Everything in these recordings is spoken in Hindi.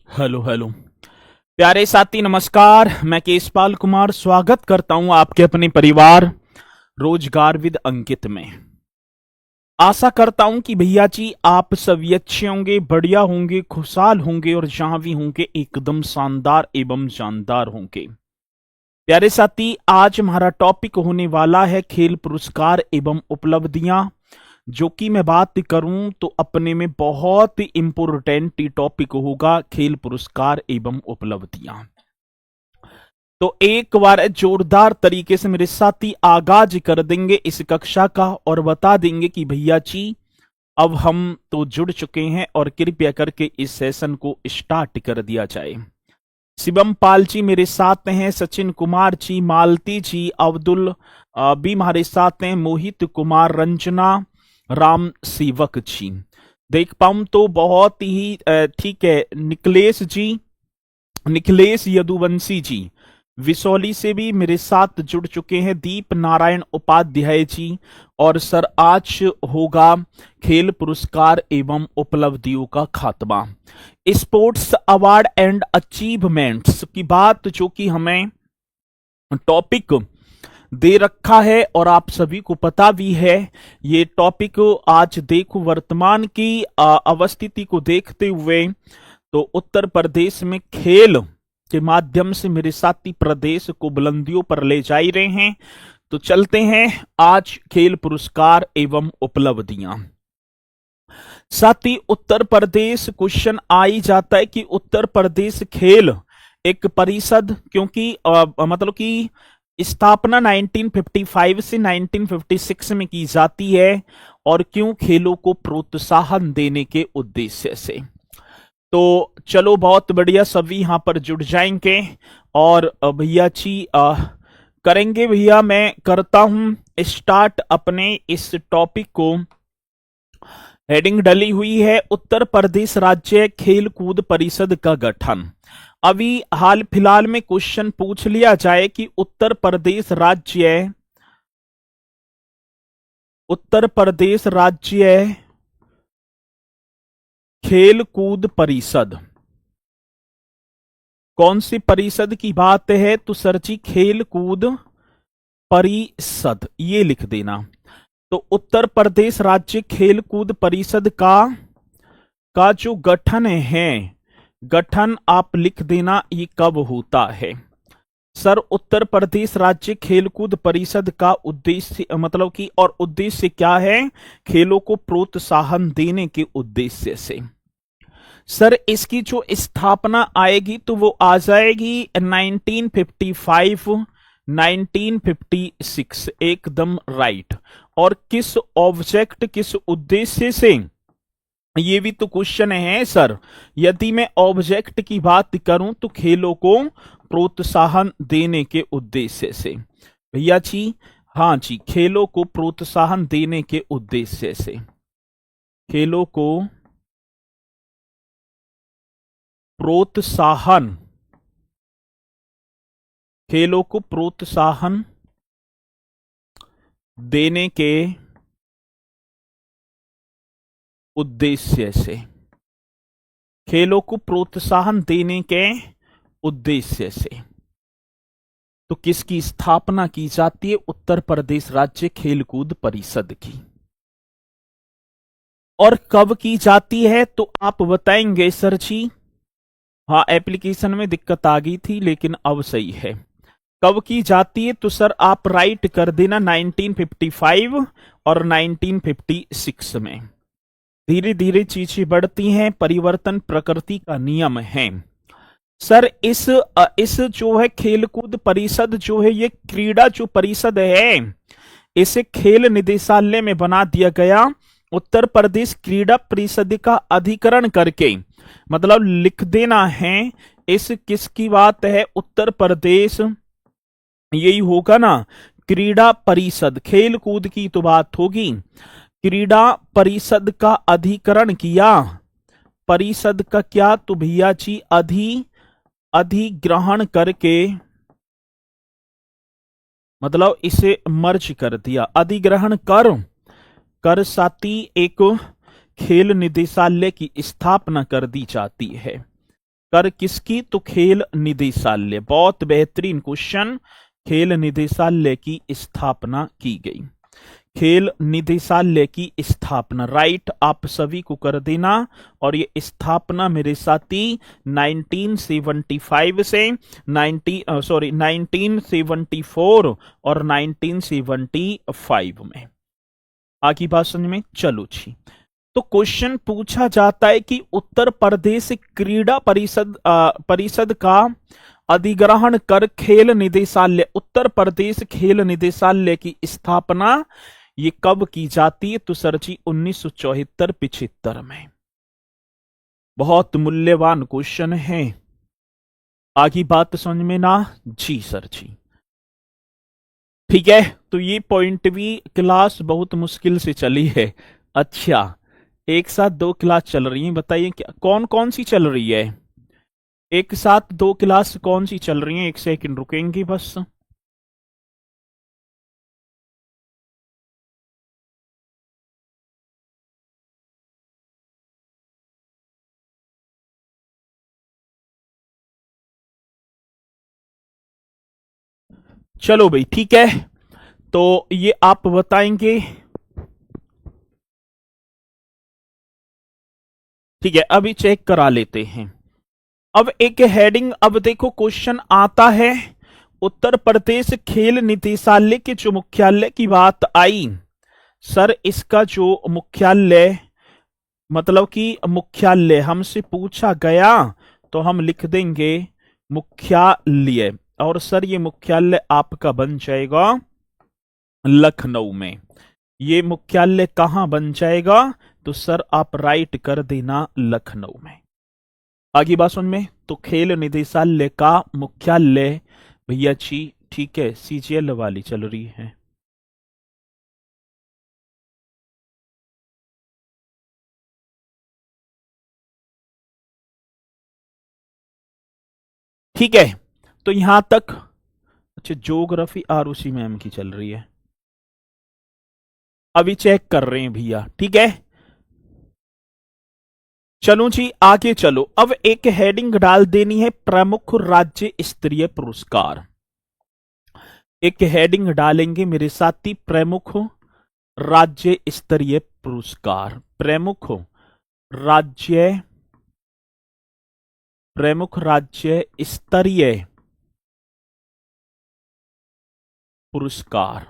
Hello hello. प्यारे साथी नमस्कार। मैं केशपाल कुमार स्वागत करता हूं आपके अपने परिवार रोजगार विद अंकित में। आशा करता हूं कि भैया जी आप सभी अच्छे होंगे, बढ़िया होंगे, खुशहाल होंगे और जहां भी होंगे एकदम शानदार एवं जानदार होंगे। प्यारे साथी आज हमारा टॉपिक होने वाला है खेल पुरस्कार एवं उपलब्धियां। जो कि मैं बात करूं तो अपने में बहुत ही इंपोर्टेंट टॉपिक होगा खेल पुरस्कार एवं उपलब्धियां। तो एक बार जोरदार तरीके से मेरे साथी आगाज कर देंगे इस कक्षा का और बता देंगे कि भैया जी अब हम तो जुड़ चुके हैं और कृपया करके इस सेशन को स्टार्ट कर दिया जाए। शिवम पाल जी मेरे साथ हैं, सचिन कुमार जी, मालती जी, अब्दुल भी हमारे साथ हैं, मोहित कुमार, रंजना, राम सेवक जी। देख पाऊं तो बहुत ही ठीक है। निखिलेश यदुवंशी जी विसौली से भी मेरे साथ जुड़ चुके हैं, दीप नारायण उपाध्याय जी। और सर आज होगा खेल पुरस्कार एवं उपलब्धियों का खात्मा, स्पोर्ट्स अवार्ड एंड अचीवमेंट्स की बात, जो कि हमें टॉपिक दे रखा है और आप सभी को पता भी है। ये टॉपिक आज देखो वर्तमान की अवस्थिति को देखते हुए तो उत्तर प्रदेश में खेल के माध्यम से मेरे साथी प्रदेश को बुलंदियों पर ले जा रहे हैं। तो चलते हैं आज खेल पुरस्कार एवं उपलब्धियां। साथी उत्तर प्रदेश क्वेश्चन आ ही जाता है कि उत्तर प्रदेश खेल एक परिषद, क्योंकि मतलब कि स्थापना 1955 से 1956 में की जाती है और क्यों खेलों को प्रोत्साहन देने के उद्देश्य से। तो चलो बहुत बढ़िया, सभी यहां पर जुड़ जाएंगे और भैया जी करेंगे। भैया मैं करता हूं स्टार्ट अपने इस टॉपिक को। हेडिंग डली हुई है उत्तर प्रदेश राज्य खेल कूद परिषद का गठन। अभी हाल फिलहाल में क्वेश्चन पूछ लिया जाए कि उत्तर प्रदेश राज्य खेल कूद परिषद कौन सी परिषद की बात है, तो सर जी खेल कूद परिषद ये लिख देना। तो उत्तर प्रदेश राज्य खेल कूद परिषद का जो गठन है, गठन आप लिख देना ये कब होता है। सर उत्तर प्रदेश राज्य खेलकूद परिषद का उद्देश्य मतलब कि और उद्देश्य क्या है, खेलों को प्रोत्साहन देने के उद्देश्य से। सर इसकी जो स्थापना आएगी तो वो आ जाएगी 1955 1956, एकदम राइट। और किस ऑब्जेक्ट किस उद्देश्य से, ये भी तो क्वेश्चन है सर। यदि मैं ऑब्जेक्ट की बात करूं तो खेलों को प्रोत्साहन देने के उद्देश्य से। भैया जी हाँ जी, खेलों को प्रोत्साहन देने के उद्देश्य से, खेलों को प्रोत्साहन, खेलों को प्रोत्साहन देने के उद्देश्य से, खेलों को प्रोत्साहन देने के उद्देश्य से। तो किसकी स्थापना की जाती है, उत्तर प्रदेश राज्य खेलकूद परिषद की। और कब की जाती है तो आप बताएंगे सर जी। हाँ एप्लीकेशन में दिक्कत आ गई थी लेकिन अब सही है। कब की जाती है तो सर आप राइट कर देना 1955 और 1956 में। धीरे धीरे चीजें बढ़ती हैं, परिवर्तन प्रकृति का नियम है। सर इस जो है खेलकूद परिषद जो है, ये क्रीड़ा जो परिषद है इसे खेल निदेशालय में बना दिया गया। उत्तर प्रदेश क्रीड़ा परिषद का अधिकरण करके, मतलब लिख देना है इस किसकी बात है, उत्तर प्रदेश, यही होगा ना, क्रीड़ा परिषद, खेल कूद की तो बात होगी। क्रीड़ा परिषद का अधिकरण किया, परिषद का क्या तो भैया जी अधिग्रहण करके, मतलब इसे मर्ज कर दिया, अधिग्रहण कर साथी एक खेल निदेशालय की स्थापना कर दी जाती है। कर किसकी? तो खेल निदेशालय। बहुत बेहतरीन क्वेश्चन। खेल निदेशालय की स्थापना की गई। खेल निदेशालय की स्थापना, राइट, आप सभी को कर देना। और ये स्थापना मेरे साथी 1975 से 1974 और 1975 में। आगे बात समझ में? चलो जी। तो क्वेश्चन पूछा जाता है कि उत्तर प्रदेश क्रीड़ा परिषद का अधिग्रहण कर खेल निदेशालय, उत्तर प्रदेश खेल निदेशालय की स्थापना ये कब की जाती है? तो सर जी 1974-75 में। बहुत मूल्यवान क्वेश्चन है। आगे बात समझ में ना? जी सर जी, ठीक है। तो ये पॉइंट भी क्लास बहुत मुश्किल से चली है। अच्छा, एक साथ दो क्लास चल रही है, बताइए क्या कौन कौन सी चल रही है? एक साथ दो क्लास कौन सी चल रही है? एक सेकंड रुकेंगे बस। चलो भाई, ठीक है। तो ये आप बताएंगे, ठीक है। अभी चेक करा लेते हैं। अब एक हेडिंग, अब देखो क्वेश्चन आता है, उत्तर प्रदेश खेल निदेशालय के जो मुख्यालय की बात आई, सर इसका जो मुख्यालय, मतलब कि मुख्यालय हमसे पूछा गया तो हम लिख देंगे मुख्यालय। और सर ये मुख्यालय आपका बन जाएगा लखनऊ में। ये मुख्यालय कहां बन जाएगा? तो सर आप राइट कर देना लखनऊ में। आगे बात सुन में, तो खेल निदेशालय का मुख्यालय भैया जी, ठीक है, सीजीएल वाली चल रही है। ठीक है, तो यहां तक। अच्छा, ज्योग्राफी आरुषि मैम की चल रही है, अभी चेक कर रहे हैं भैया, ठीक है। चलो जी आगे चलो। अब एक हेडिंग डाल देनी है, प्रमुख राज्य स्तरीय पुरस्कार। एक हेडिंग डालेंगे मेरे साथी, प्रमुख राज्य स्तरीय पुरस्कार। राज्य प्रमुख राज्य स्तरीय पुरस्कार।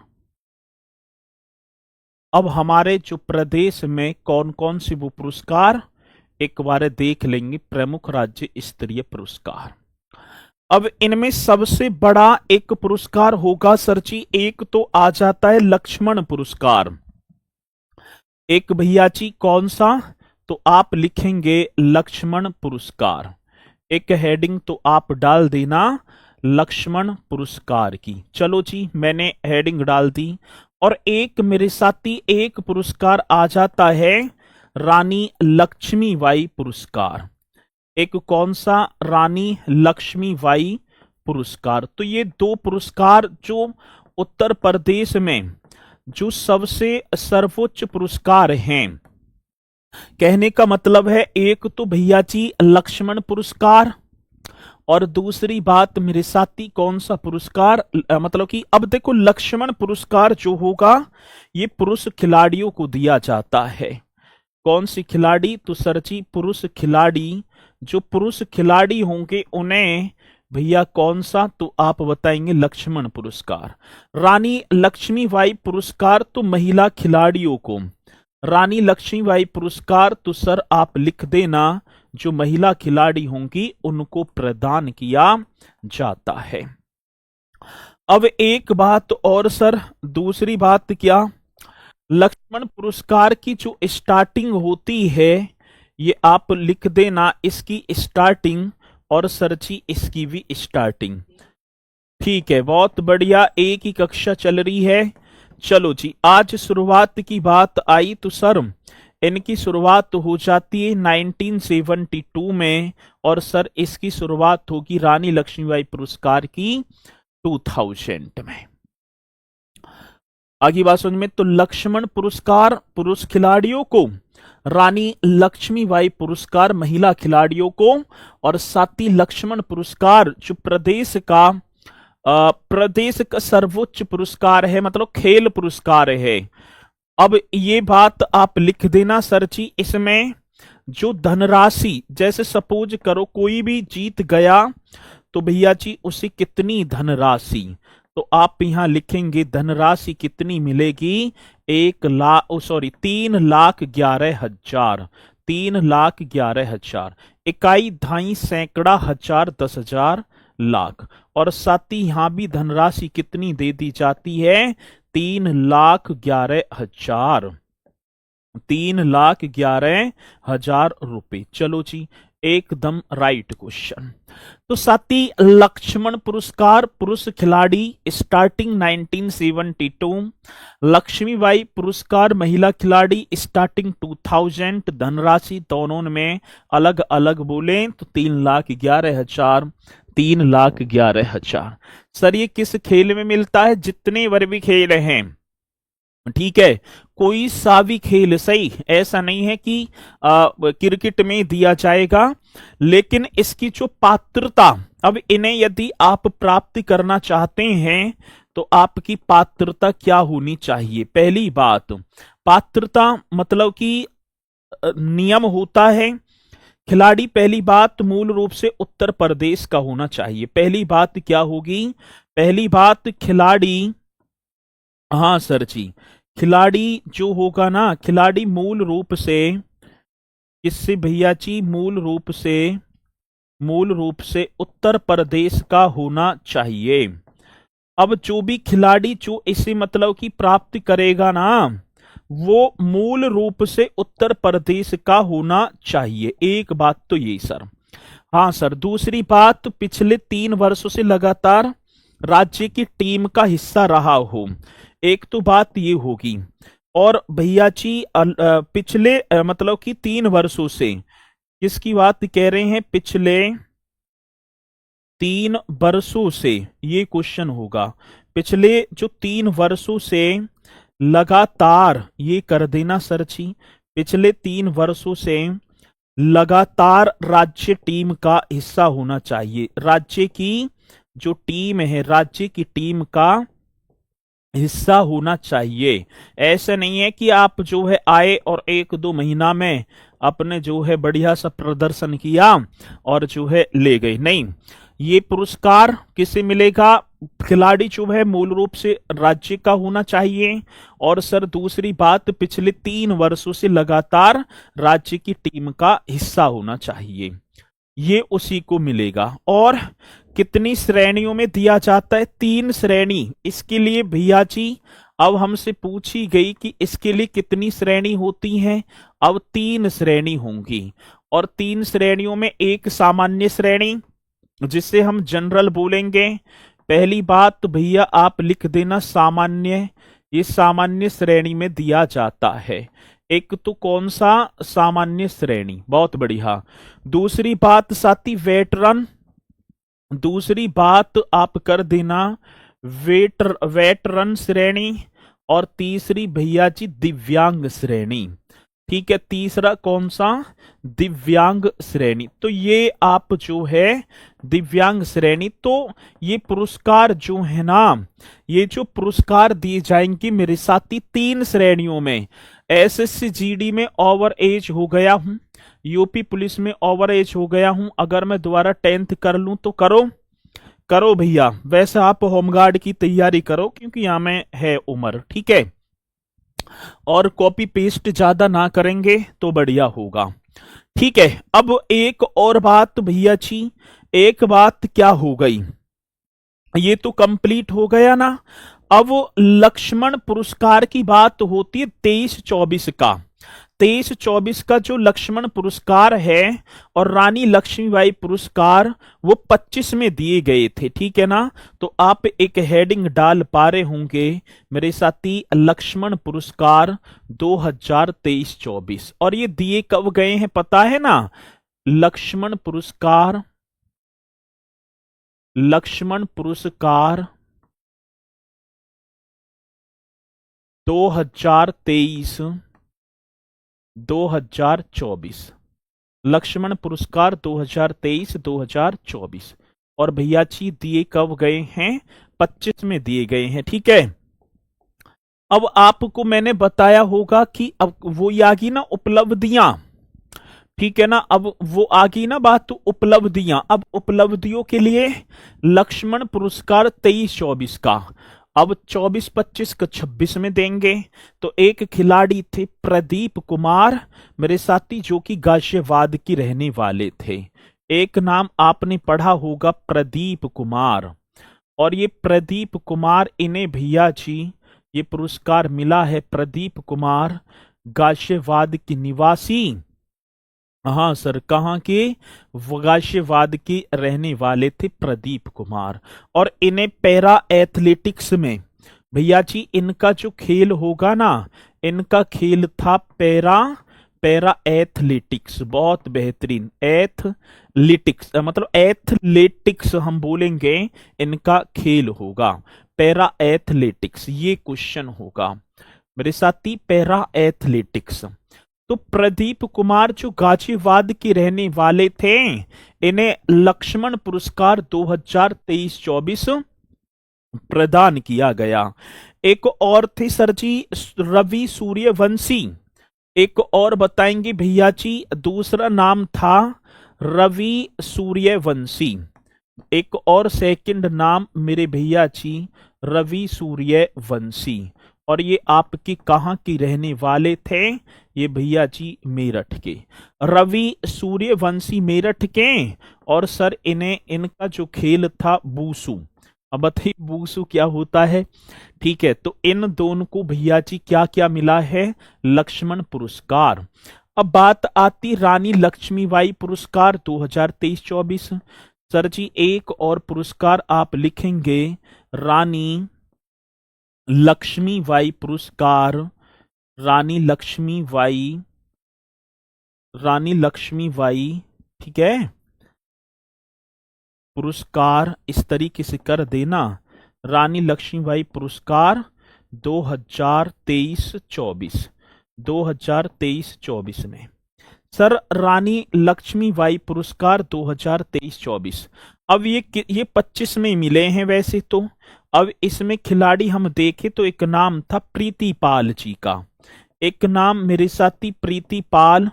अब हमारे जो प्रदेश में कौन कौन से वो पुरस्कार, एक बार देख लेंगे। प्रमुख राज्य स्तरीय पुरस्कार, अब इनमें सबसे बड़ा एक पुरस्कार होगा सर जी, एक तो आ जाता है लक्ष्मण पुरस्कार। एक भैया जी कौन सा? तो आप लिखेंगे लक्ष्मण पुरस्कार। एक हेडिंग तो आप डाल देना लक्ष्मण पुरस्कार की। चलो जी, मैंने हेडिंग डाल दी। और एक मेरे साथी एक पुरस्कार आ जाता है रानी लक्ष्मीबाई पुरस्कार। एक कौन सा? रानी लक्ष्मीबाई पुरस्कार। तो ये दो पुरस्कार जो उत्तर प्रदेश में जो सबसे सर्वोच्च पुरस्कार हैं, कहने का मतलब है एक तो भैया जी लक्ष्मण पुरस्कार, और दूसरी बात मेरे साथी कौन सा पुरस्कार, मतलब कि अब देखो लक्ष्मण पुरस्कार जो होगा ये पुरुष खिलाड़ियों को दिया जाता है। कौन सी खिलाड़ी? तो सर जी पुरुष खिलाड़ी, जो पुरुष खिलाड़ी होंगे उन्हें भैया कौन सा? तो आप बताएंगे लक्ष्मण पुरस्कार। रानी लक्ष्मीबाई पुरस्कार तो महिला खिलाड़ियों को, रानी लक्ष्मीबाई पुरस्कार तो सर आप लिख देना जो महिला खिलाड़ी होंगी उनको प्रदान किया जाता है। अब एक बात और सर, दूसरी बात क्या, लक्ष्मण पुरस्कार की जो स्टार्टिंग होती है ये आप लिख देना इसकी स्टार्टिंग, और सर जी इसकी भी स्टार्टिंग। ठीक है, बहुत बढ़िया, एक ही कक्षा चल रही है। चलो जी, आज शुरुआत की बात आई तो सर इनकी शुरुआत हो जाती है 1972 में, और सर इसकी शुरुआत होगी रानी लक्ष्मीबाई पुरस्कार की 2000 में। आगे बात समझ में, तो लक्ष्मण पुरस्कार पुरुष खिलाड़ियों को, रानी लक्ष्मीबाई पुरस्कार महिला खिलाड़ियों को, और साथी लक्ष्मण पुरस्कार जो प्रदेश का सर्वोच्च पुरस्कार है, मतलब खेल पुरस्कार है। अब ये बात आप लिख देना सर जी, इसमें जो धनराशि, जैसे सपोज करो कोई भी जीत गया तो भैया जी उसे कितनी धनराशि, तो आप यहां लिखेंगे धनराशि कितनी मिलेगी, 3,11,000, 3,11,000, इकाई, ढाई, सैकड़ा, हजार, 10,000, लाख। और साथ ही यहां भी धनराशि कितनी दे दी जाती है, 3,11,000, 3,11,000 रुपए। चलो जी, एकदम राइट क्वेश्चन। तो साथी लक्ष्मण पुरस्कार पुरुष खिलाड़ी स्टार्टिंग 1972, लक्ष्मीबाई पुरस्कार महिला खिलाड़ी स्टार्टिंग 2000, धनराशि दोनों में अलग अलग बोले तो 3,11,000, 3,11,000। सर ये किस खेल में मिलता है, जितने वर भी खेल हैं, ठीक है, कोई सा भी खेल सही, ऐसा नहीं है कि क्रिकेट में दिया जाएगा, लेकिन इसकी जो पात्रता, अब इन्हें यदि आप प्राप्त करना चाहते हैं तो आपकी पात्रता क्या होनी चाहिए। पहली बात, पात्रता मतलब कि नियम होता है, खिलाड़ी पहली बात मूल रूप से उत्तर प्रदेश का होना चाहिए। पहली बात क्या होगी, पहली बात खिलाड़ी, हाँ सर जी, खिलाड़ी जो होगा ना, खिलाड़ी मूल रूप से किससे भैया जी, मूल रूप से उत्तर प्रदेश का होना चाहिए। अब जो भी खिलाड़ी जो इसे मतलब कि प्राप्त करेगा ना, वो मूल रूप से उत्तर प्रदेश का होना चाहिए। एक बात तो यही सर। हाँ सर, दूसरी बात, पिछले 3 वर्षों से लगातार राज्य की टीम का हिस्सा रहा हो, एक तो बात ये होगी। और भैया जी पिछले मतलब कि 3 वर्षों से, किसकी बात कह रहे हैं, पिछले 3 वर्षों से, ये क्वेश्चन होगा, पिछले जो 3 वर्षों से लगातार, ये कर देना सर जी, पिछले 3 वर्षों से लगातार राज्य टीम का हिस्सा होना चाहिए। राज्य की जो टीम है, राज्य की टीम का हिस्सा होना चाहिए। ऐसा नहीं है कि आप जो है आए और 1-2 महीना में अपने जो है बढ़िया सा प्रदर्शन किया और जो है ले गए, नहीं। ये पुरस्कार किसे मिलेगा, खिलाड़ी जो है मूल रूप से राज्य का होना चाहिए, और सर दूसरी बात, पिछले 3 वर्षों से लगातार राज्य की टीम का हिस्सा होना चाहिए, ये उसी को मिलेगा। और कितनी श्रेणियों में दिया जाता है, 3 श्रेणी। इसके लिए भैया जी अब हमसे पूछी गई कि इसके लिए कितनी श्रेणी होती हैं, अब 3 श्रेणी होंगी। और 3 श्रेणियों में एक सामान्य श्रेणी, जिसे हम जनरल बोलेंगे। पहली बात तो भैया आप लिख देना सामान्य, ये सामान्य श्रेणी में दिया जाता है। एक तो कौन सा, सामान्य श्रेणी, बहुत बढ़िया। दूसरी बात साथी वेटरन, दूसरी बात आप कर देना वेटरन श्रेणी, और तीसरी भैया जी दिव्यांग श्रेणी, ठीक है। तीसरा कौन सा, दिव्यांग श्रेणी। तो ये आप जो है दिव्यांग श्रेणी, तो ये पुरस्कार जो है ना, ये जो पुरस्कार दिए जाएंगे मेरे साथी 3 श्रेणियों में। एसएससी जीडी में ओवर एज हो गया हूं, यूपी पुलिस में ओवर एज हो गया हूं, अगर मैं दोबारा 10th कर लूं तो करो भैया। वैसे आप होमगार्ड की तैयारी करो क्योंकि यहां में है उम्र, ठीक है, और कॉपी पेस्ट ज्यादा ना करेंगे तो बढ़िया होगा, ठीक है। अब एक और बात भैया जी, एक बात क्या हो गई, ये तो कंप्लीट हो गया ना। अब लक्ष्मण पुरस्कार की बात होती है 23-24 का, 23-24 का जो लक्ष्मण पुरस्कार है और रानी लक्ष्मीबाई पुरस्कार वो 25 में दिए गए थे, ठीक है ना। तो आप एक हेडिंग डाल पा रहे होंगे मेरे साथी, लक्ष्मण पुरस्कार 2023-24, और ये दिए कब गए हैं पता है ना, लक्ष्मण पुरस्कार, लक्ष्मण पुरस्कार 2023 2024, लक्ष्मण पुरस्कार 2023 2024। और भैया जी दिए कब गए हैं? 25 में दिए गए हैं। ठीक है, अब आपको मैंने बताया होगा कि अब वो आ गई ना उपलब्धियां, ठीक है ना, अब वो आ गई ना बात, तो उपलब्धियां, अब उपलब्धियों के लिए लक्ष्मण पुरस्कार 23-24 का अब 24-25 का 26 में देंगे। तो एक खिलाड़ी थे प्रदीप कुमार मेरे साथी, जो कि गाजियाबाद के रहने वाले थे। एक नाम आपने पढ़ा होगा प्रदीप कुमार, और ये प्रदीप कुमार, इन्हें भैया जी ये पुरस्कार मिला है। प्रदीप कुमार गाजियाबाद के निवासी, हाँ सर, कहाँ के? गाजियाबाद के रहने वाले थे प्रदीप कुमार। और इन्हें पैरा एथलेटिक्स में भैया जी इनका जो खेल होगा ना, इनका खेल था पैरा एथलेटिक्स। बहुत बेहतरीन, एथलेटिक्स मतलब एथलेटिक्स हम बोलेंगे, इनका खेल होगा पैरा एथलेटिक्स। ये क्वेश्चन होगा मेरे साथी, पैरा एथलेटिक्स। तो प्रदीप कुमार जो गाजियाबाद के रहने वाले थे, इन्हें लक्ष्मण पुरस्कार 2023-24 प्रदान किया गया। एक और थे सर जी रवि सूर्यवंशी, एक और बताएंगे भैया जी, दूसरा नाम था रवि सूर्यवंशी। एक और सेकंड नाम मेरे भैया जी रवि सूर्यवंशी। और ये आपके कहाँ के रहने वाले थे? ये भैया जी मेरठ के, रवि सूर्यवंशी मेरठ के। और सर इन्हें, इनका जो खेल था बूसू। अब बताइए बूसू क्या होता है? ठीक है, तो इन दोनों को भैया जी क्या क्या मिला है? लक्ष्मण पुरस्कार। अब बात आती रानी लक्ष्मीबाई पुरस्कार 2023-24। सर जी एक और पुरस्कार आप लिखेंगे, रानी लक्ष्मीबाई पुरस्कार, रानी लक्ष्मीबाई, ठीक है, पुरस्कार इस तरीके से कर देना, रानी लक्ष्मीबाई पुरस्कार 2023-24, 2023-24 में। सर रानी लक्ष्मीबाई पुरस्कार 2023-24, अब ये 25 में मिले हैं वैसे तो। अब इसमें खिलाड़ी हम देखें तो एक नाम था प्रीति पाल जी का, एक नाम मेरे साथी प्रीति पाल,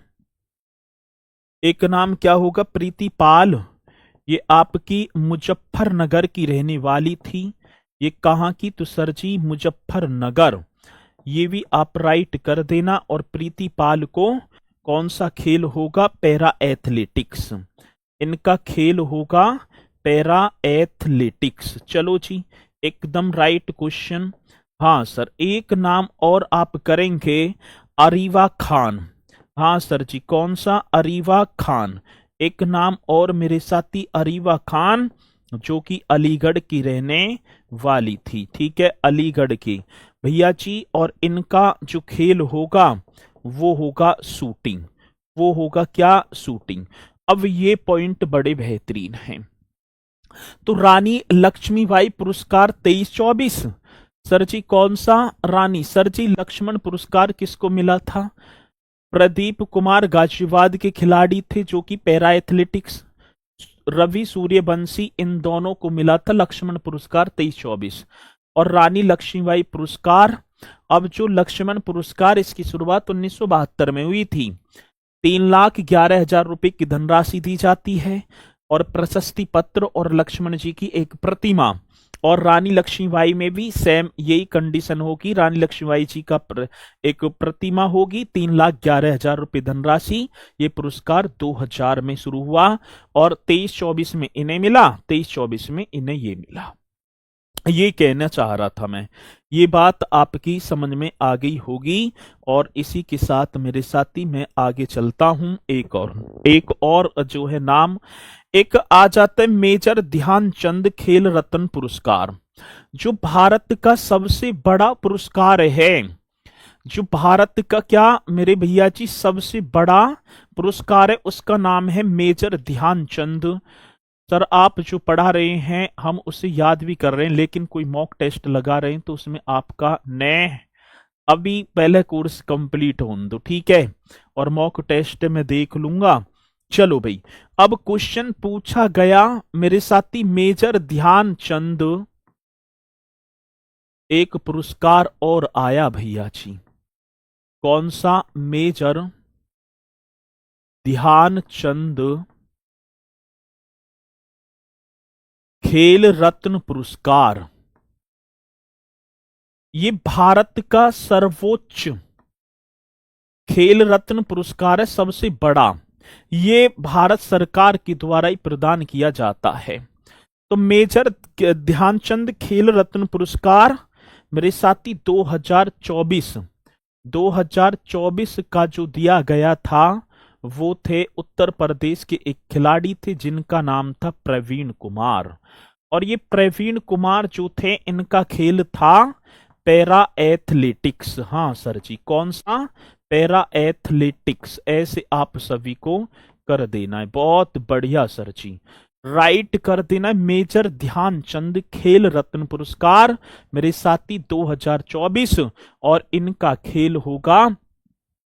एक नाम क्या होगा? प्रीति पाल। ये आपकी मुजफ्फरनगर की रहने वाली थी। ये कहाँ की? तो सर जी मुजफ्फरनगर। ये भी आप राइट कर देना। और प्रीति पाल को कौन सा खेल होगा? Para athletics. इनका खेल होगा पैरा एथलेटिक्स। चलो जी एकदम राइट क्वेश्चन। हाँ सर एक नाम और आप करेंगे, अरीवा खान। हाँ सर जी कौन सा? अरीवा खान। एक नाम और मेरे साथी अरीवा खान, जो कि अलीगढ़ की रहने वाली थी। ठीक है, अलीगढ़ की भैया जी। और इनका जो खेल होगा वो होगा शूटिंग। वो होगा क्या? शूटिंग। अब ये पॉइंट बड़े बेहतरीन हैं। तो रानी लक्ष्मीबाई पुरस्कार 23-24, सर जी कौन सा? रानी। सर जी लक्ष्मण पुरस्कार किसको मिला था? प्रदीप कुमार गाजियाबाद के खिलाड़ी थे, जो कि पैरा एथलेटिक्स। रवि सूर्यवंशी, इन दोनों को मिला था लक्ष्मण पुरस्कार 23-24। और रानी लक्ष्मीबाई पुरस्कार, अब जो लक्ष्मण पुरस्कार इसकी शुरुआत 1972 में हुई थी। 3,11,000 रुपए की धनराशि दी जाती है, और प्रशस्ति पत्र और लक्ष्मण जी की एक प्रतिमा। और रानी लक्ष्मीबाई में भी सेम यही कंडीशन होगी, रानी लक्ष्मीबाई जी का एक प्रतिमा होगी। 3,11,000 रुपए धनराशि। ये पुरस्कार 2000 में शुरू हुआ और 23-24 में इन्हें मिला, 23-24 में इन्हें ये मिला। ये कहना चाह रहा था मैं। ये बात आपकी समझ में आ गई होगी। और इसी के साथ मेरे साथी मैं आगे चलता हूं। एक और जो है नाम एक आ जाता है, मेजर ध्यानचंद खेल रत्न पुरस्कार, जो भारत का सबसे बड़ा पुरस्कार है। जो भारत का क्या मेरे भैया जी सबसे बड़ा पुरस्कार है, उसका नाम है मेजर ध्यानचंद। सर आप जो पढ़ा रहे हैं हम उसे याद भी कर रहे हैं, लेकिन कोई मॉक टेस्ट लगा रहे हैं तो उसमें आपका अभी पहले कोर्स कंप्लीट होने दो, ठीक है, और मॉक टेस्ट में देख लूंगा। चलो भाई, अब क्वेश्चन पूछा गया मेरे साथी, मेजर ध्यानचंद, एक पुरस्कार और आया भैया जी। कौन सा? मेजर ध्यानचंद खेल रत्न पुरस्कार। ये भारत का सर्वोच्च खेल रत्न पुरस्कार है, सबसे बड़ा। ये भारत सरकार के द्वारा ही प्रदान किया जाता है। तो मेजर ध्यानचंद खेल रत्न पुरस्कार मेरे साथी 2024 का जो दिया गया था, वो थे उत्तर प्रदेश के एक खिलाड़ी थे जिनका नाम था प्रवीण कुमार। और ये प्रवीण कुमार जो थे, इनका खेल था पैरा एथलेटिक्स। हाँ सर जी, कौन सा? Para athletics. ऐसे आप सभी को कर देना है, बहुत बढ़िया सर जी, राइट कर देना है। मेजर ध्यानचंद खेल रत्न पुरस्कार मेरे साथी 2024, और इनका खेल होगा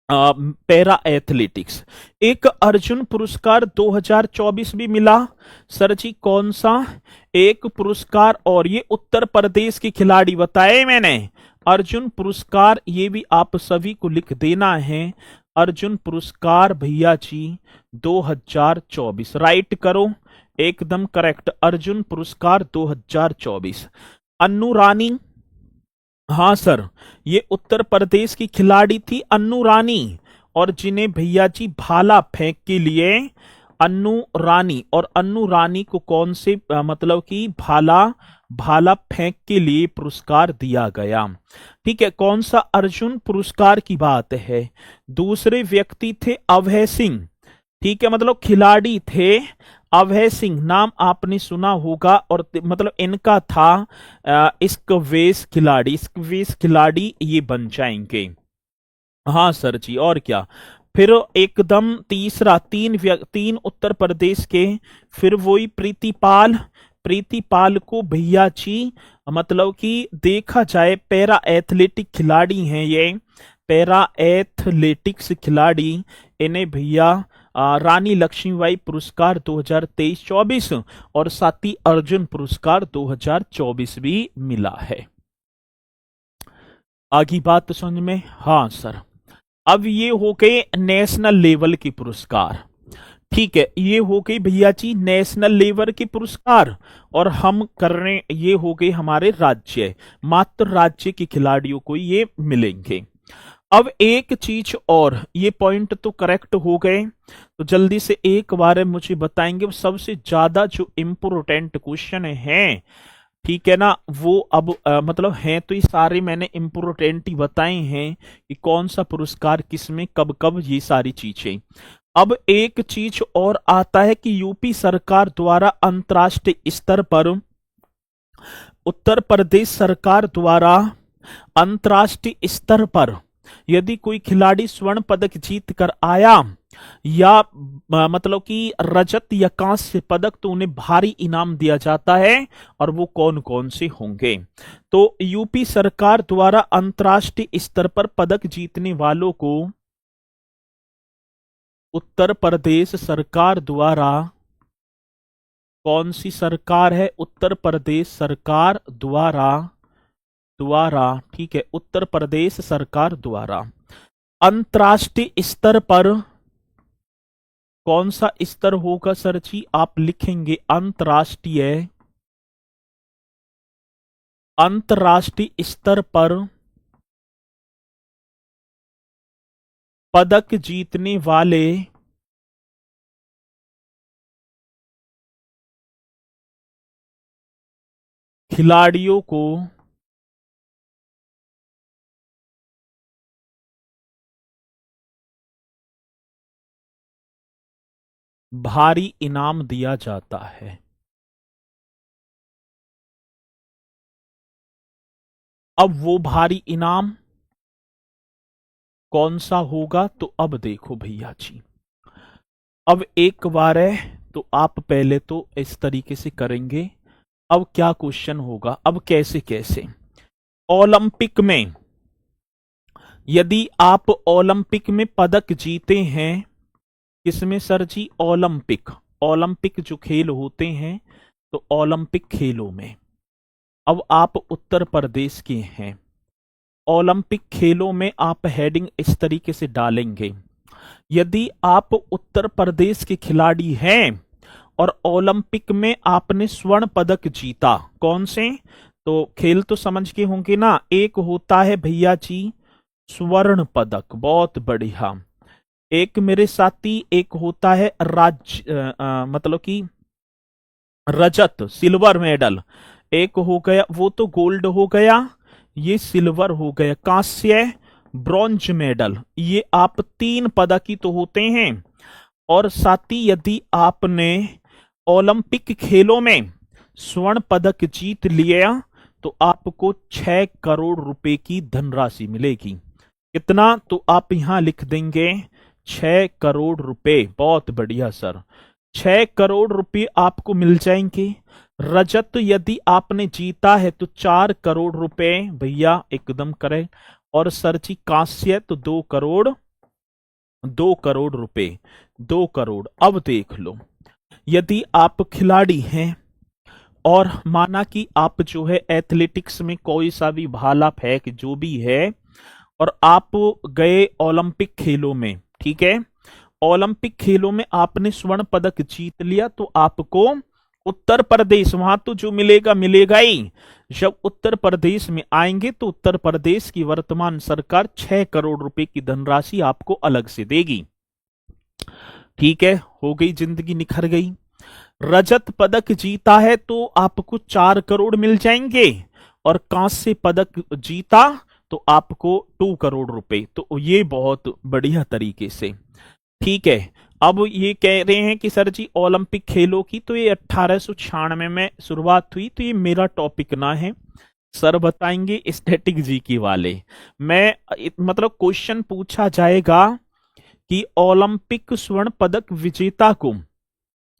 पैरा एथलेटिक्स। एक अर्जुन पुरस्कार 2024 भी मिला सर जी, कौन सा? एक पुरस्कार, और ये उत्तर प्रदेश के खिलाड़ी बताए मैंने। अर्जुन पुरस्कार, ये भी आप सभी को लिख देना है। अर्जुन पुरस्कार भैया जी 2024, राइट करो, एकदम करेक्ट। अर्जुन पुरस्कार 2024। अन्नू रानी, हाँ सर, ये उत्तर प्रदेश की खिलाड़ी थी अन्नू रानी, और जिन्हें भैया जी भाला फेंक के लिए अन्नू रानी, और अन्नू रानी को कौन से मतलब कि भाला फेंक के लिए पुरस्कार दिया गया। ठीक है, कौन सा अर्जुन पुरस्कार की बात है। दूसरे व्यक्ति थे अभय सिंह, ठीक है, मतलब खिलाड़ी थे अभय सिंह, नाम आपने सुना होगा, और मतलब इनका था स्क्वैश खिलाड़ी ये बन जाएंगे। हाँ सर जी, और क्या। फिर एकदम तीसरा, तीन उत्तर प्रदेश के, फिर वही प्रीतिपाल को भैया जी, मतलब कि देखा जाए पैरा एथलेटिक खिलाड़ी हैं ये, पैरा एथलेटिक्स खिलाड़ी, इन्हें भैया रानी लक्ष्मीबाई पुरस्कार 2023-24 और साथ ही अर्जुन पुरस्कार 2024 भी मिला है। आगे बात समझ में? हाँ सर। अब ये हो गए नेशनल लेवल के पुरस्कार, ठीक है, ये हो गई भैया जी नेशनल लेवल के पुरस्कार, और हम कर रहे, ये हो गए हमारे राज्य, मात्र राज्य के खिलाड़ियों को ये मिलेंगे। अब एक चीज और, ये पॉइंट तो करेक्ट हो गए, तो जल्दी से एक बार मुझे बताएंगे सबसे ज्यादा जो इम्पोर्टेंट क्वेश्चन है, ठीक है ना, वो अब मतलब हैं तो ये सारे मैंने इम्पोर्टेंट ही बताए हैं कि कौन सा पुरस्कार किसमें कब कब, ये सारी चीजें। अब एक चीज और आता है कि यूपी सरकार द्वारा अंतर्राष्ट्रीय स्तर पर, उत्तर प्रदेश सरकार द्वारा अंतर्राष्ट्रीय स्तर पर यदि कोई खिलाड़ी स्वर्ण पदक जीत कर आया, या मतलब कि रजत या कांस्य पदक, तो उन्हें भारी इनाम दिया जाता है, और वो कौन कौन से होंगे। तो यूपी सरकार द्वारा अंतर्राष्ट्रीय स्तर पर पदक जीतने वालों को उत्तर प्रदेश सरकार द्वारा, कौन सी सरकार है? उत्तर प्रदेश सरकार द्वारा, ठीक है, उत्तर प्रदेश सरकार द्वारा अंतर्राष्ट्रीय स्तर पर, कौन सा स्तर होगा सर जी? आप लिखेंगे अंतर्राष्ट्रीय स्तर पर पदक जीतने वाले खिलाड़ियों को भारी इनाम दिया जाता है। अब वो भारी इनाम कौन सा होगा? तो अब देखो भैया जी, अब एक बार है तो आप पहले तो इस तरीके से करेंगे। अब क्या क्वेश्चन होगा, अब कैसे कैसे ओलंपिक में यदि आप ओलंपिक में पदक जीते हैं, किसमें सर जी? ओलंपिक। ओलंपिक जो खेल होते हैं, तो ओलंपिक खेलों में। अब आप उत्तर प्रदेश के हैं, ओलंपिक खेलों में आप हेडिंग इस तरीके से डालेंगे, यदि आप उत्तर प्रदेश के खिलाड़ी हैं और ओलंपिक में आपने स्वर्ण पदक जीता, कौन से? तो खेल तो समझ के होंगे ना, एक होता है भैया जी स्वर्ण पदक, बहुत बढ़िया। एक मेरे साथी, एक होता है मतलब कि रजत, सिल्वर मेडल। एक हो गया, वो तो गोल्ड हो गया, ये सिल्वर हो गया। कांस्य, ब्रॉन्ज मेडल, ये आप 3 पदक ही तो होते हैं। और साथी यदि आपने ओलंपिक खेलों में स्वर्ण पदक जीत लिया तो आपको 6 करोड़ रुपए की धनराशि मिलेगी। कितना? तो आप यहां लिख देंगे 6 करोड़ रुपए। बहुत बढ़िया सर, 6 करोड़ रुपए आपको मिल जाएंगे। रजत यदि आपने जीता है तो 4 करोड़ रुपए, भैया एकदम करेक्ट। और सर जी कांस्य तो 2 करोड़, 2 करोड़ रुपए, 2 करोड़। अब देख लो, यदि आप खिलाड़ी हैं और माना कि आप जो है एथलेटिक्स में कोई सा भी भाला फेंक जो भी है, और आप गए ओलंपिक खेलों में, ठीक है, ओलंपिक खेलों में आपने स्वर्ण पदक जीत लिया, तो आपको उत्तर प्रदेश, वहां तो जो मिलेगा मिलेगा ही। जब उत्तर प्रदेश में आएंगे तो उत्तर प्रदेश की वर्तमान सरकार 6 करोड़ रुपए की धनराशि आपको अलग से देगी। ठीक है, हो गई, जिंदगी निखर गई। रजत पदक जीता है तो आपको 4 करोड़ मिल जाएंगे, और कांस्य पदक जीता तो आपको 2 करोड़ रुपए। तो ये बहुत बढ़िया तरीके से, ठीक है। अब ये कह रहे हैं कि सर जी ओलंपिक खेलों की तो ये 1896 में शुरुआत हुई, तो ये मेरा टॉपिक ना है, सर बताएंगे स्टैटिक जीके वाले। मैं मतलब क्वेश्चन पूछा जाएगा कि ओलंपिक स्वर्ण पदक विजेता को,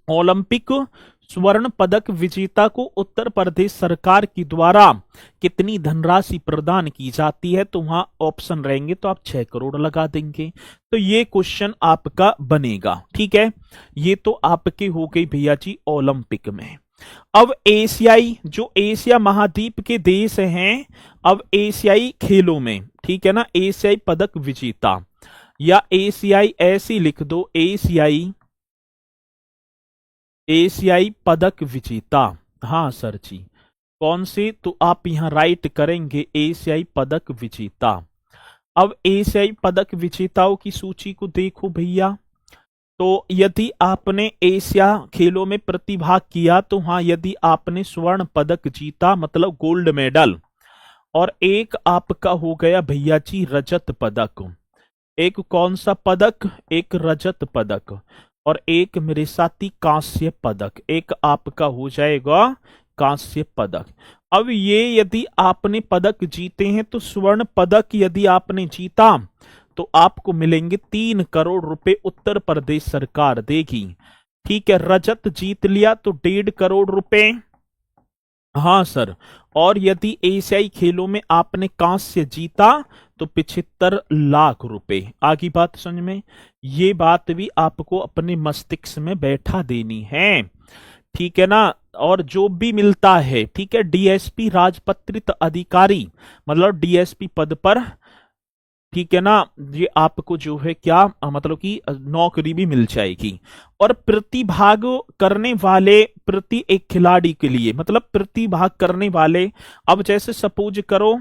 ओलंपिक स्वर्ण पदक विजेता को उत्तर प्रदेश सरकार के द्वारा कितनी धनराशि प्रदान की जाती है, तो वहां ऑप्शन रहेंगे तो आप 6 करोड़ लगा देंगे। तो ये क्वेश्चन आपका बनेगा, ठीक है। ये तो आपके हो गई भैया जी ओलंपिक में। अब एशियाई, जो एशिया महाद्वीप के देश हैं, अब एशियाई खेलों में, ठीक है ना, एशियाई पदक विजेता, या एशियाई ऐसी लिख दो, एशियाई, एशियाई पदक विजेता। हाँ सर जी, कौन से? तो आप यहां राइट करेंगे एशियाई पदक विजेता। अब एशियाई पदक विजेताओं की सूची को देखो भैया, तो यदि आपने एशिया खेलों में प्रतिभाग किया तो हाँ, यदि आपने स्वर्ण पदक जीता मतलब गोल्ड मेडल, और एक आपका हो गया भैया जी रजत पदक। एक कौन सा पदक? एक रजत पदक, और एक मेरे साथी कांस्य पदक, एक आपका हो जाएगा कांस्य पदक। अब ये यदि आपने पदक जीते हैं तो स्वर्ण पदक यदि आपने जीता तो आपको मिलेंगे 3 करोड़ रुपए, उत्तर प्रदेश सरकार देगी। ठीक है, रजत जीत लिया तो 1.5 करोड़ रुपए। हाँ सर, और यदि एशियाई खेलों में आपने कांस्य जीता तो 75 लाख रुपए। आगे बात समझ में, ये बात भी आपको अपने मस्तिष्क में बैठा देनी है, ठीक है ना। और जो भी मिलता है, ठीक है, डीएसपी राजपत्रित अधिकारी मतलब डीएसपी पद पर, ठीक है ना, ये आपको जो है क्या मतलब कि नौकरी भी मिल जाएगी। और प्रतिभाग करने वाले प्रति एक खिलाड़ी के लिए, मतलब प्रतिभाग करने वाले, अब जैसे सपोज करो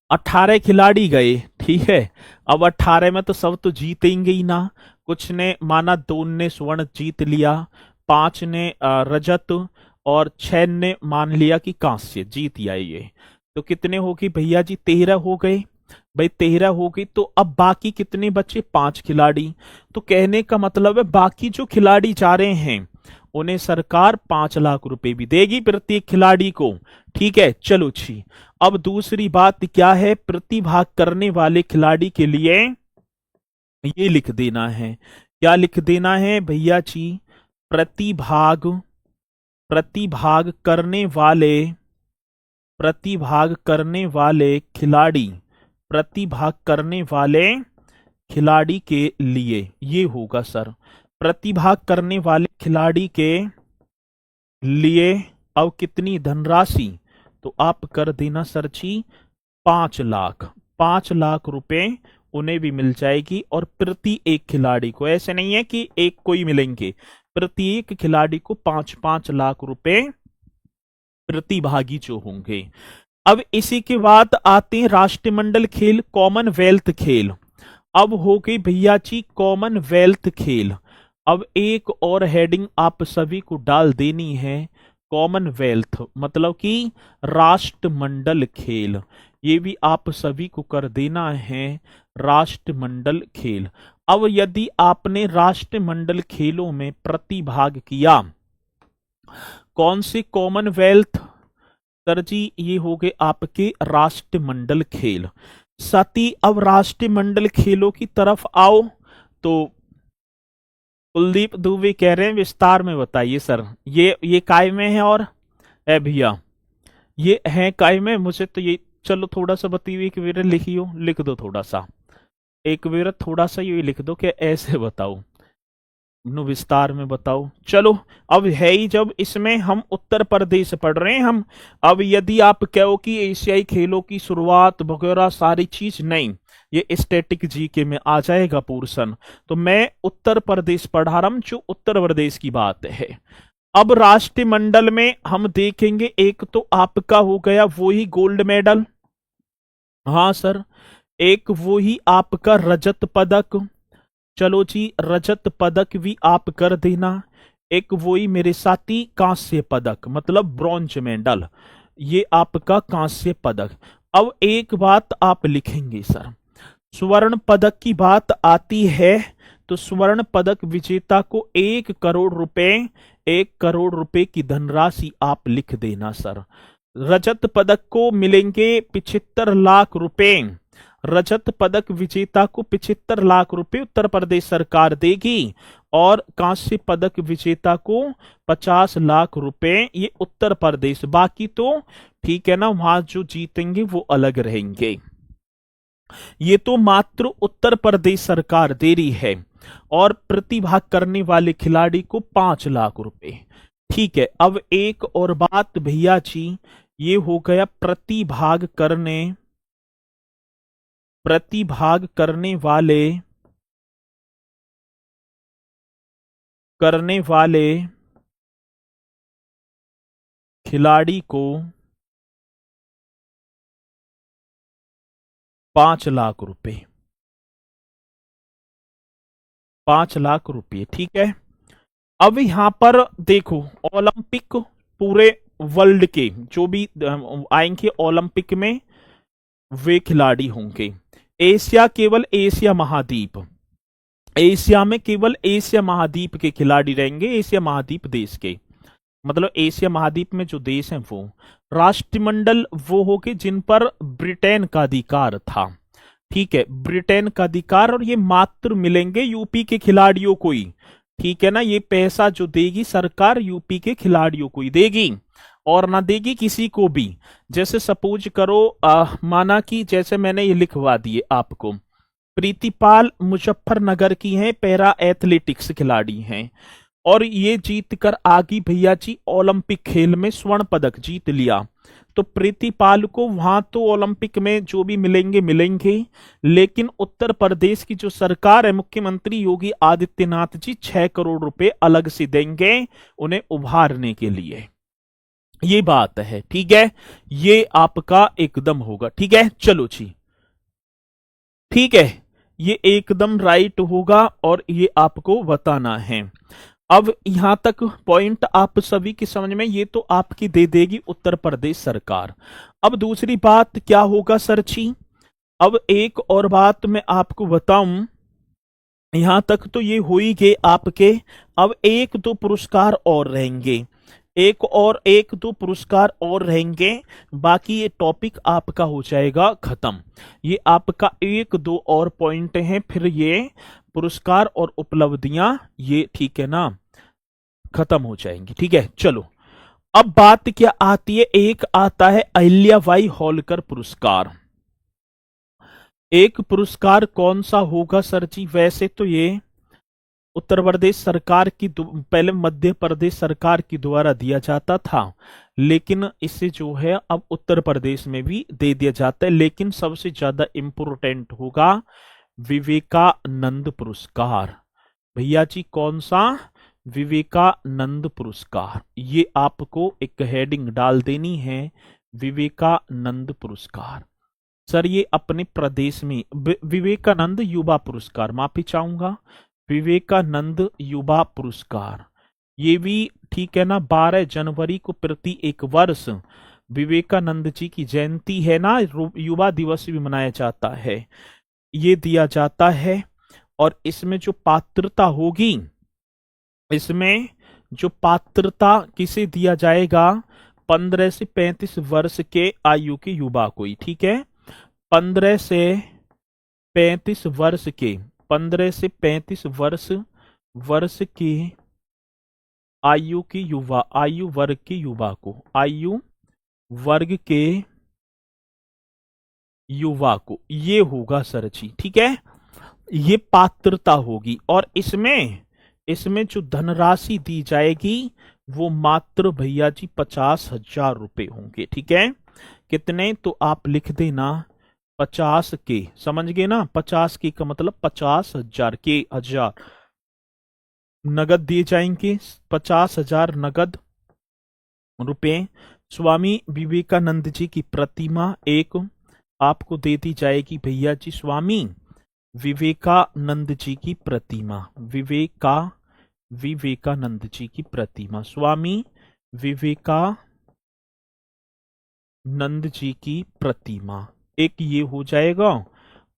18 खिलाड़ी गए, ठीक है, अब 18 में तो सब तो जीतेंगे ही ना, कुछ ने माना 2 ने स्वर्ण जीत लिया, 5 ने रजत, और 6 ने मान लिया कि कांस्य जीत ये, तो कितने हो गए भैया जी? 13 हो गए भाई, 13 हो गई। तो अब बाकी कितने बचे? 5 खिलाड़ी। तो कहने का मतलब है बाकी जो खिलाड़ी जा रहे हैं उन्हें सरकार 5 लाख रुपए भी देगी प्रत्येक खिलाड़ी को, ठीक है। चलो छी, अब दूसरी बात क्या है? प्रतिभाग करने वाले खिलाड़ी के लिए ये लिख देना है, क्या लिख देना है भैया जी? प्रतिभाग, प्रतिभाग करने वाले, प्रतिभाग करने वाले खिलाड़ी, प्रतिभाग करने वाले खिलाड़ी के लिए, ये होगा सर, प्रतिभाग करने वाले खिलाड़ी के लिए। अब कितनी धनराशि, तो आप कर देना सर जी 5 लाख, 5 लाख रुपए उन्हें भी मिल जाएगी। और प्रति एक खिलाड़ी को, ऐसे नहीं है कि एक को ही मिलेंगे, प्रत्येक खिलाड़ी को 5-5 लाख रुपए प्रतिभागी जो होंगे। अब इसी के बाद आते हैं राष्ट्रमंडल खेल, कॉमनवेल्थ खेल। अब हो गई भैया जी कॉमनवेल्थ खेल। अब एक और हेडिंग आप सभी को डाल देनी है, कॉमनवेल्थ मतलब कि राष्ट्रमंडल खेल, ये भी आप सभी को कर देना है राष्ट्रमंडल खेल। अब यदि आपने राष्ट्रमंडल खेलों में प्रतिभाग किया, कौन से कॉमनवेल्थ, सर जी ये हो गए आपके राष्ट्रमंडल खेल। साथी अब राष्ट्रमंडल खेलों की तरफ आओ तो कुलदीप दुबे कह रहे हैं विस्तार में बताइए सर। ये काय में है और ए भैया ये है काय में, मुझे तो ये, चलो थोड़ा सा बताइए कि मेरे लिखियो, लिख दो थोड़ा सा, एक बार थोड़ा सा ये लिख दो कि ऐसे बताओ, नु विस्तार में बताओ। चलो अब है ही, जब इसमें हम उत्तर प्रदेश पढ़ रहे हैं हम। अब यदि आप कहो कि एशियाई खेलों की शुरुआत वगैरह सारी चीज, नहीं, ये स्टैटिक जीके में आ जाएगा पोर्शन, तो मैं उत्तर प्रदेश पढ़ा रहा हूं, जो उत्तर प्रदेश की बात है। अब राष्ट्रमंडल में हम देखेंगे, एक तो आपका हो गया वो ही गोल्ड मेडल, हाँ सर, एक वो ही आपका रजत पदक, चलो जी रजत पदक भी आप कर देना। एक वही मेरे साथी कांस्य पदक मतलब ब्रॉन्ज मेडल, ये आपका कांस्य पदक। अब एक बात आप लिखेंगे सर, स्वर्ण पदक की बात आती है तो स्वर्ण पदक विजेता को 1 करोड़ रुपए, 1 करोड़ रुपए की धनराशि आप लिख देना सर। रजत पदक को मिलेंगे 75 लाख रुपए, रजत पदक विजेता को 75 लाख रुपए उत्तर प्रदेश सरकार देगी, और कांस्य पदक विजेता को 50 लाख रुपए ये उत्तर प्रदेश, बाकी तो ठीक है ना, वहां जो जीतेंगे वो अलग रहेंगे। ये तो मात्र उत्तर प्रदेश सरकार दे रही है, और प्रतिभाग करने वाले खिलाड़ी को 5 लाख रुपए। ठीक है, अब एक और बात भैया जी, ये हो गया प्रतिभाग करने वाले खिलाड़ी को 5 लाख रुपए, 5 लाख रुपए, ठीक है। अब यहां पर देखो, ओलंपिक पूरे वर्ल्ड के जो भी आएंगे ओलंपिक में वे खिलाड़ी होंगे। एशिया केवल एशिया महाद्वीप, एशिया में केवल एशिया महाद्वीप के खिलाड़ी रहेंगे, एशिया महाद्वीप देश के, मतलब एशिया महाद्वीप में जो देश हैं वो। राष्ट्रमंडल वो हो के जिन पर ब्रिटेन का अधिकार था, ठीक है, ब्रिटेन का अधिकार, और ये मात्र मिलेंगे यूपी के खिलाड़ियों को ही, ठीक है ना। ये पैसा जो देगी सरकार यूपी के खिलाड़ियों को ही देगी, और ना देगी किसी को भी। जैसे सपोज करो माना कि जैसे मैंने ये लिखवा दिए आपको, प्रीतिपाल मुजफ्फरनगर की हैं, पैरा एथलेटिक्स खिलाड़ी हैं, और ये जीत कर आगी भैया जी ओलंपिक खेल में स्वर्ण पदक जीत लिया, तो प्रीतिपाल को वहां तो ओलंपिक में जो भी मिलेंगे, लेकिन उत्तर प्रदेश की जो सरकार है, मुख्यमंत्री योगी आदित्यनाथ जी 6 करोड़ रुपए अलग से देंगे उन्हें उभारने के लिए। ये बात है, ठीक है, ये आपका एकदम होगा, ठीक है। चलो जी, ठीक है, ये एकदम राइट होगा, और ये आपको बताना है। अब यहां तक पॉइंट आप सभी की समझ में, ये तो आपकी दे देगी उत्तर प्रदेश सरकार। अब दूसरी बात क्या होगा सर जी, अब एक और बात मैं आपको बताऊं, यहां तक तो ये हो ही गए आपके। अब 1-2 पुरस्कार और रहेंगे, एक दो पुरस्कार और रहेंगे, बाकी ये टॉपिक आपका हो जाएगा खत्म। ये आपका 1-2 और पॉइंट हैं, फिर ये पुरस्कार और उपलब्धियां ये ठीक है ना खत्म हो जाएंगी, ठीक है। चलो अब बात क्या आती है, एक आता है अहिल्याबाई होलकर पुरस्कार। एक पुरस्कार कौन सा होगा सर जी? वैसे तो ये उत्तर प्रदेश सरकार की पहले मध्य प्रदेश सरकार के द्वारा दिया जाता था, लेकिन इसे जो है अब उत्तर प्रदेश में भी दे दिया जाता है। लेकिन सबसे ज्यादा इम्पोर्टेंट होगा विवेकानंद पुरस्कार। भैया जी कौन सा? विवेकानंद पुरस्कार। ये आपको एक हेडिंग डाल देनी है, विवेकानंद पुरस्कार। सर ये अपने प्रदेश में विवेकानंद युवा पुरस्कार, माफी चाहूंगा, विवेकानंद युवा पुरस्कार, ये भी ठीक है ना। 12 जनवरी को प्रति एक वर्ष विवेकानंद जी की जयंती है ना, युवा दिवस भी मनाया जाता है, ये दिया जाता है। और इसमें जो पात्रता होगी, इसमें जो पात्रता किसे दिया जाएगा? 15 से 35 वर्ष के आयु के युवा को ही, ठीक है। 15 से 35 वर्ष के, 15 से 35 वर्ष के आयु के युवा, आयु वर्ग के युवा को, आयु वर्ग के युवा को, ये होगा सर जी, ठीक है। ये पात्रता होगी। और इसमें जो धनराशि दी जाएगी वो मात्र भैया जी 50,000 रुपए होंगे, ठीक है। कितने? तो आप लिख देना 50 के, समझ गए ना। 50 के का मतलब 50,000 के, हजार नगद दिए जाएंगे, 50,000 नगद रुपए। स्वामी विवेकानंद जी की प्रतिमा एक आपको दे दी जाएगी भैया जी, स्वामी विवेकानंद जी की प्रतिमा, विवेकानंद जी की प्रतिमा, स्वामी विवेकानंद जी की प्रतिमा, एक ये हो जाएगा।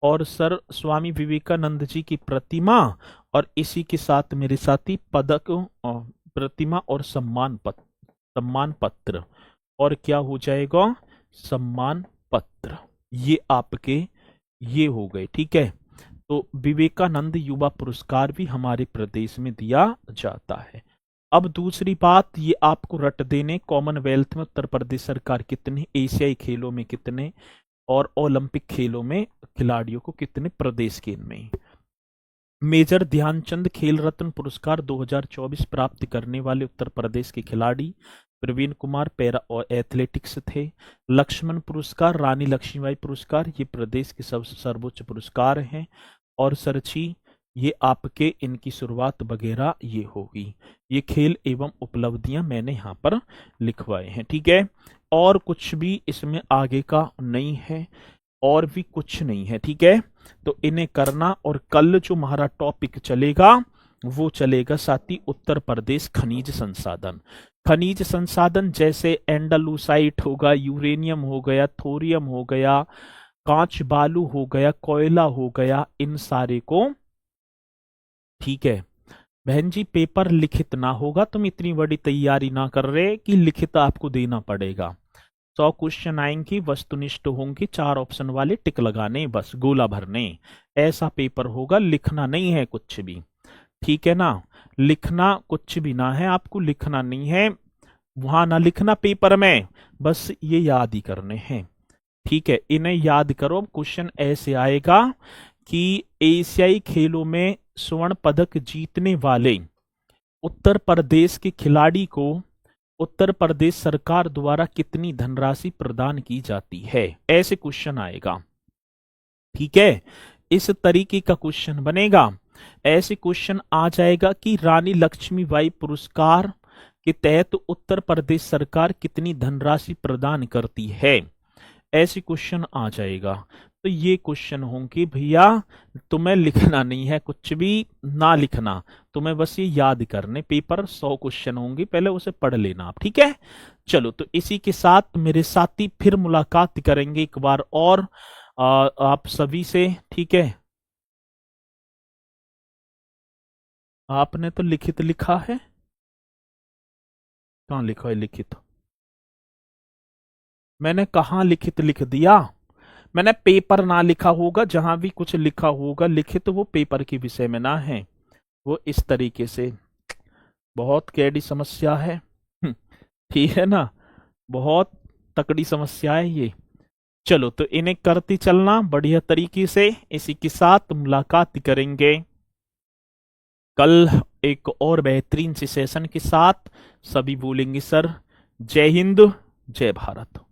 और सर स्वामी विवेकानंद जी की प्रतिमा और इसी के साथ मेरे साथी पदक, प्रतिमा और सम्मान पत्र, और क्या हो जाएगा? सम्मान पत्र। ये आपके ये हो गए, ठीक है। तो विवेकानंद युवा पुरस्कार भी हमारे प्रदेश में दिया जाता है। अब दूसरी बात, ये आपको रट देने, कॉमनवेल्थ में उत्तर प्रदेश सरकार कितने, एशियाई खेलों में कितने, और ओलंपिक खेलों में खिलाड़ियों को कितने प्रदेश के इनमें। मेजर ध्यानचंद खेल रत्न पुरस्कार 2024 प्राप्त करने वाले उत्तर प्रदेश के खिलाड़ी प्रवीण कुमार पैरा और एथलेटिक्स थे। लक्ष्मण पुरस्कार, रानी लक्ष्मीबाई पुरस्कार, ये प्रदेश के सबसे सर्वोच्च पुरस्कार हैं। और सरची ये आपके इनकी शुरुआत वगैरह ये होगी। ये खेल एवं उपलब्धियां मैंने यहाँ पर लिखवाए हैं, ठीक है। और कुछ भी इसमें आगे का नहीं है, और भी कुछ नहीं है, ठीक है। तो इन्हें करना। और कल जो हमारा टॉपिक चलेगा वो चलेगा साथी उत्तर प्रदेश खनिज संसाधन। खनिज संसाधन जैसे एंडालुसाइट होगा, यूरेनियम हो गया, थोरियम हो गया, कांच बालू हो गया, कोयला हो गया, इन सारे को, ठीक है। बहन जी पेपर लिखित ना होगा, तुम इतनी बड़ी तैयारी ना कर रहे कि लिखित आपको देना पड़ेगा। 100 क्वेश्चन आएंगे, वस्तुनिष्ठ होंगे, 4 ऑप्शन वाले, टिक लगाने, बस गोला भरने, ऐसा पेपर होगा। लिखना नहीं है कुछ भी, ठीक है ना। लिखना कुछ भी ना है, आपको लिखना नहीं है, वहां ना लिखना पेपर में, बस ये याद ही करने हैं, ठीक है। इन्हें याद करो। क्वेश्चन ऐसे आएगा कि एशियाई खेलों में स्वर्ण पदक जीतने वाले उत्तर प्रदेश के खिलाड़ी को उत्तर प्रदेश सरकार द्वारा कितनी धनराशि प्रदान की जाती है, ऐसे क्वेश्चन आएगा, ठीक है। इस तरीके का क्वेश्चन बनेगा। ऐसे क्वेश्चन आ जाएगा कि रानी लक्ष्मीबाई पुरस्कार के तहत उत्तर प्रदेश सरकार कितनी धनराशि प्रदान करती है, ऐसे क्वेश्चन आ जाएगा। तो ये क्वेश्चन होंगे भैया, तुम्हें लिखना नहीं है, कुछ भी ना लिखना, तुम्हें बस ये याद करने। पेपर 100 क्वेश्चन होंगे, पहले उसे पढ़ लेना आप, ठीक है। चलो, तो इसी के साथ मेरे साथी फिर मुलाकात करेंगे एक बार और आप सभी से, ठीक है। आपने तो लिखित लिखा है, कहाँ लिखा है लिखित? मैंने कहा लिखित लिख दिया? मैंने पेपर ना लिखा होगा, जहां भी कुछ लिखा होगा लिखित, वो पेपर के विषय में ना है, वो इस तरीके से। बहुत कैडी समस्या है, ठीक है ना, बहुत तकड़ी समस्या है ये। चलो तो इन्हें करती चलना बढ़िया तरीके से। इसी के साथ मुलाकात करेंगे कल एक और बेहतरीन सी सेशन के साथ। सभी बोलेंगे सर जय हिंद जय भारत।